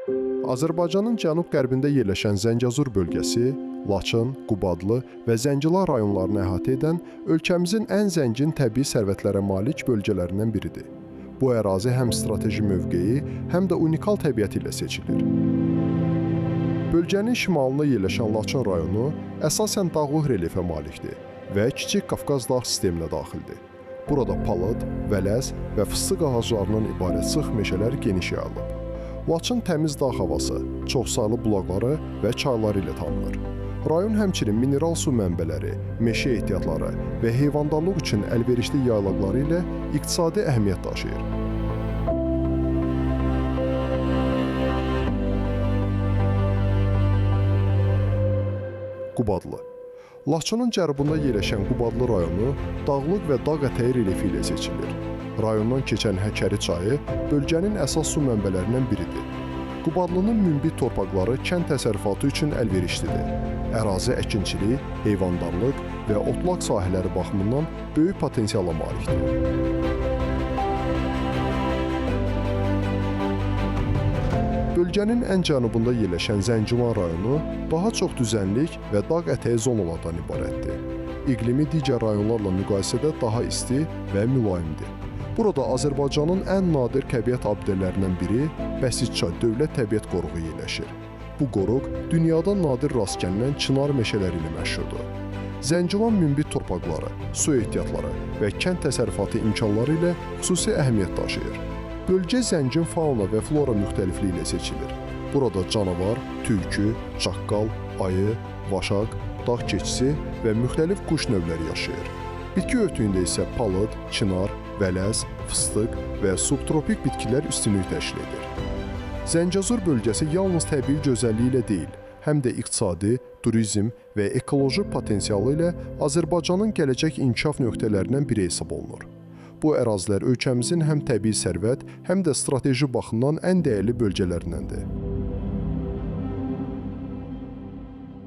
Azərbaycanın cənub-qərbində yerləşən Zəngəzur bölgəsi, Laçın, Qubadlı və Zəngilan rayonlarını əhatə edən ölkəmizin ən zəngin təbii sərvətlərə malik bölgələrindən biridir. Bu ərazi həm strateji mövqeyi, həm də unikal təbiəti ilə seçilir. Bölgənin şimalında yerləşən Laçın rayonu əsasən dağlıq relyefə malikdir və Kiçik Qafqaz dağ sisteminə daxildir. Burada palıd, vələs və fıstıq ağaclarından ibarət sıx meşələr geniş yayılıb. Laçın təmiz dağ havası, çoxsaylı bulaqları və çayları ilə tanınır. Rayon həmçinin mineral su mənbələri, meşə ehtiyatları və heyvandarlıq üçün əlverişli yaylaqları ilə iqtisadi əhəmiyyət daşıyır. Qubadlı. Laçının cənubunda yerləşən Qubadlı rayonu dağlıq və dağ ətəyi relyefi ilə seçilir. Rayondan keçən Həkəri çayı bölgənin əsas su mənbələrindən biridir. Qubadlının münbit torpaqları kənd təsərrüfatı üçün əlverişlidir. Ərazi əkinçilik, heyvandarlıq və otlaq sahələri baxımından böyük potensiala malikdir. Bölgənin ən cənubunda yerləşən Zəngilan rayonu daha çox düzənlik və dağ ətəyi zonalardan ibarətdir. İqlimi digər rayonlarla müqayisədə daha isti və mülayimdir. Burada Azərbaycanın ən nadir təbiət abidələrindən biri Bəsitçay Dövlət Təbiət Qoruğu yerləşir. Bu qoruq dünyada nadir rast gəlinən çınar meşələri ilə məşhurdur. Zəngilan münbit torpaqları, su ehtiyatları və kənd təsərrüfatı imkanları ilə xüsusi əhəmiyyət daşıyır. Bölgə zəngin fauna və flora müxtəlifliyi ilə seçilir. Burada canavar, tülkü, çaqqal, ayı, vaşaq, dağ keçisi və müxtəlif quş növləri yaşayır. Bitki örtüyündə isə palıd, çınar, vələs, fıstıq və subtropik bitkilər üstünlük təşkil edir. Zəngəzur bölgəsi yalnız təbii gözəlliyi ilə deyil, həm də iqtisadi, turizm və ekoloji potensialı ilə Azərbaycanın gələcək inkişaf nöqtələrindən biri hesab olunur. Bu ərazilər ölkəmizin həm təbii sərvət, həm də strateji baxımdan ən dəyərli bölgələrindəndir.